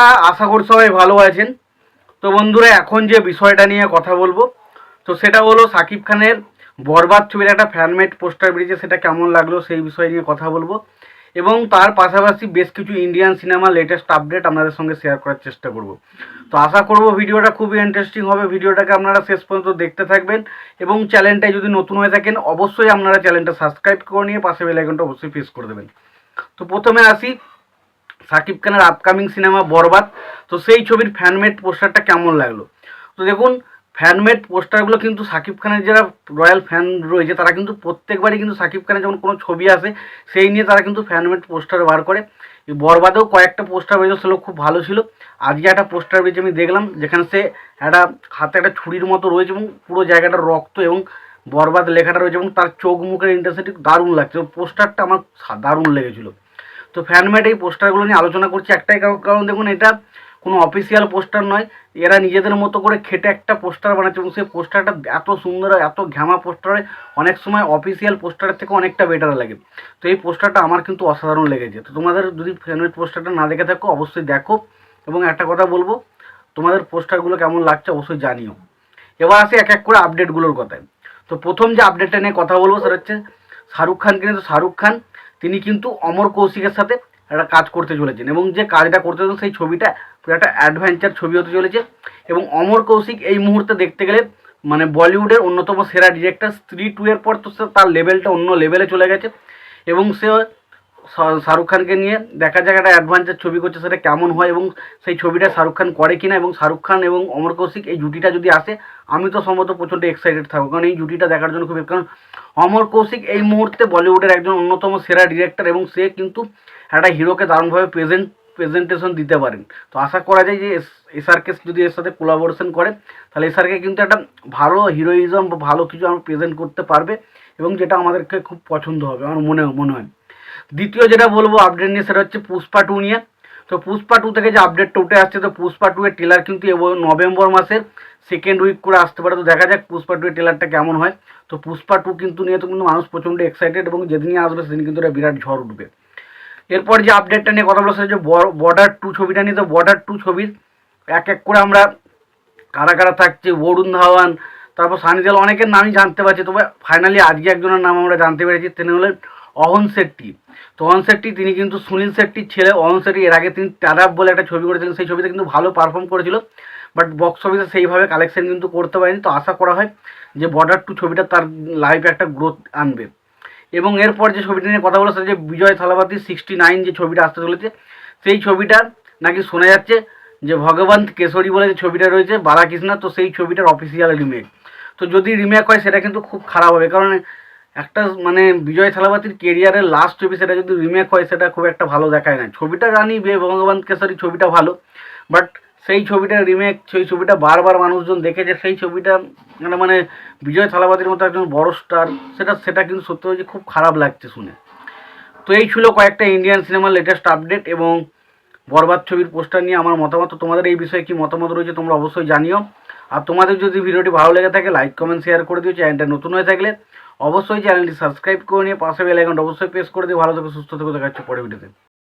বন্ধুরা, আশা করি সবাই ভালো আছেন। তো বন্ধুরা, এখন যে বিষয়টা নিয়ে কথা বলবো তো সেটা হলো সাকিব খানের বরবাদ ছবির একটা ফ্যানমেড পোস্টার বেরিয়েছে, সেটা কেমন লাগলো সেই বিষয় নিয়ে কথা বলবো। এবং তার পাশাপাশি বেশ কিছু ইন্ডিয়ান সিনেমা লেটেস্ট আপডেট আপনাদের সঙ্গে শেয়ার করার চেষ্টা করব। তো আশা করব ভিডিওটা খুবই ইন্টারেস্টিং হবে, ভিডিওটাকে আপনারা শেষ পর্যন্ত দেখতে থাকবেন। এবং চ্যানেলটায় যদি নতুন হয়ে থাকেন অবশ্যই আপনারা চ্যানেলটা সাবস্ক্রাইব করে নিয়ে পাশে বেল আইকনটা অবশ্যই প্রেস করে দেবেন। তো প্রথমে আসি সাকিব খানের আপকামিং সিনেমা বরবাদ। তো সেই ছবির ফ্যানমেড পোস্টারটা কেমন লাগলো। তো দেখুন, ফ্যানমেড পোস্টারগুলো কিন্তু সাকিব খানের যারা রয়্যাল ফ্যান রয়েছে তারা কিন্তু প্রত্যেকবারই কিন্তু সাকিব খানের যখন কোনো ছবি আসে সেই নিয়ে তারা কিন্তু ফ্যানমেড পোস্টার বার করে। এই বরবাদেও কয়েকটা পোস্টার বেরিয়েছিল, সেগুলো খুব ভালো ছিল। আজকে একটা পোস্টার বেরিয়েছে আমি দেখলাম, যেখানে সে একটা হাতে একটা ছুরির মতো রয়েছে এবং পুরো জায়গাটা রক্ত এবং বরবাদ লেখাটা রয়েছে এবং তার চোখ মুখের ইন্টেন্সিটি দারুণ লাগছে। পোস্টারটা আমার দারুণ লেগেছিলো। তো ফ্যানমেড এই পোস্টারগুলো নিয়ে আলোচনা করছি একটাই কারণ দেখুন, এটা কোনো অফিসিয়াল পোস্টার নয়, এরা নিজেদের মতো করে খেটে একটা পোস্টার বানাচ্ছে এবং সেই পোস্টারটা এত সুন্দর এত ঘ্যামা পোস্টারে অনেক সময় অফিসিয়াল পোস্টারের থেকে অনেকটা বেটার লাগে। তো এই পোস্টারটা আমার কিন্তু অসাধারণ লেগেছে। তো তোমাদের যদি ফ্যানমেড পোস্টারটা না দেখে থাকো অবশ্যই দেখো, এবং একটা কথা বলবো, তোমাদের পোস্টারগুলো কেমন লাগছে অবশ্যই জানিও। এবার আসি এক এক করে আপডেটগুলোর কথায়। তো প্রথম যে আপডেটটা নিয়ে কথা বলবো সেটা হচ্ছে শাহরুখ খানকে নিয়ে। তো শাহরুখ খান তিনি কিন্তু অমর কৌশিকের সাথে একটা কাজ করতে চলেছেন এবং যে কাজটা করতে চলেছেন সেই ছবিটা পুরো একটা অ্যাডভেঞ্চার ছবি হতে চলেছে। এবং অমর কৌশিক এই মুহূর্তে দেখতে গেলে মানে বলিউডের অন্যতম সেরা ডিরেক্টর। স্ত্রী 2 এর পর তো তার লেভেলটা অন্য লেভেলে চলে গেছে এবং সে শাহরুখ খানকে নিয়ে দেখা যাক একটা অ্যাডভেঞ্চার ছবি করছে, সেটা কেমন হয় এবং সেই ছবিটা শাহরুখ খান করে কিনা। এবং শাহরুখ খান এবং অমর কৌশিক এই জুটিটা যদি আসে আমি তো সম্ভবত প্রচণ্ড এক্সাইটেড থাকবো, কারণ এই জুটিটা দেখার জন্য খুব, কারণ অমর কৌশিক এই মুহূর্তে বলিউডের একজন অন্যতম সেরা ডিরেক্টর এবং সে কিন্তু একটা হিরোকে দারুণভাবে প্রেজেন্টেশন দিতে পারেন। তো আশা করা যায় যে এসআরকে যদি এর সাথে কোলাবোরেশন করে তাহলে এসআরকে কিন্তু একটা ভালো হিরোইজম বা ভালো কিছু আমরা প্রেজেন্ট করতে পারবে এবং যেটা আমাদেরকে খুব পছন্দ হবে আমার মনে হয়। দ্বিতীয় যেটা বলবো আপডেট নিয়ে সেটা হচ্ছে পুষ্পা 2 নিয়ে। তো পুষ্পা 2 থেকে যে আপডেটটা উঠে আসছে, তো পুষ্পা 2 এর ট্রেলার কিন্তু নভেম্বর মাসের সেকেন্ড উইক করে আসতে পারে। তো দেখা যাক পুষ্পা 2 এর ট্রেলারটা কেমন হয়। তো পুষ্পা 2 কিন্তু নিয়ে তো কিন্তু মানুষ প্রচণ্ড এক্সাইটেড এবং যেদিনই আসবে সেদিন কিন্তু একটা বিরাট ঝড় উঠবে। এরপর যে আপডেটটা নিয়ে কথা বলা সেটা হচ্ছে বর্ডার 2 ছবিটা নিয়ে। তো বর্ডার 2 ছবির এক এক করে আমরা কারা কারা থাকছে, বরুণ ধাওয়ান, তারপর সানি দেওয়াল, অনেকের নামই জানতে পারছি। তবে ফাইনালি আজকে একজনের নাম আমরা জানতে পেরেছি, তিনি হলেন অহন শেট্টি। তো অহন শেট্টি তিনি কিন্তু সুনীল শেট্টির ছেলে। অহন শেট্টি এর আগে তিনি টারাপ বলে একটা ছবি করেছিলেন, সেই ছবিতে কিন্তু ভালো পারফর্ম করেছিল, বাট বক্স অফিসে সেইভাবে কালেকশন কিন্তু করতে পারেনি। তো আশা করা হয় যে বর্ডার 2 ছবিটা তার লাইফে একটা গ্রোথ আনবে। এবং এরপর যে ছবিটা নিয়ে কথা বলা সেটা যে বিজয় থালাপাতির 69 যে ছবিটা আসতে চলেছে, সেই ছবিটা নাকি শোনা যাচ্ছে যে ভগবন্ত কেশরী বলে যে ছবিটা রয়েছে বালাকৃষ্ণা, তো সেই ছবিটার অফিসিয়াল রিমেক। তো যদি রিমেক হয় সেটা কিন্তু খুব খারাপ হবে, কারণ একটা মানে বিজয় থালাপাতির কেরিয়ারের লাস্ট ছবি, সেটা যদি রিমেক হয় সেটা খুব একটা ভালো দেখায় না। ছবিটা জানি ভগবন্ত কেশরী ছবিটা ভালো, বাট সেই ছবিটার রিমেক, সেই ছবিটা বারবার মানুষজন দেখেছে, সেই ছবিটা মানে বিজয় থালাপাতির মতো একজন বড় স্টার, সেটা কিন্তু সত্যি হচ্ছে খুব খারাপ লাগছে শুনে। তো এই ছিল কয়েকটা ইন্ডিয়ান সিনেমার লেটেস্ট আপডেট এবং বরবাদ ছবির পোস্টার নিয়ে আমার মতামত। তোমাদের এই বিষয়ে কি মতামত রয়েছে তোমরা অবশ্যই জানিও। আর তোমাদের যদি ভিডিওটি ভালো লেগে থাকে লাইক কমেন্ট শেয়ার করে দিও। চ্যানেলটা নতুন হয়ে থাকলে অবশ্যই চ্যানেলটি সাবস্ক্রাইব করে নিয়ে পাশে বেল আইকনটা অবশ্যই প্রেস করে দিও। ভালো থেকো, সুস্থ থেকো, দেখা হচ্ছে পরের ভিডিওতে।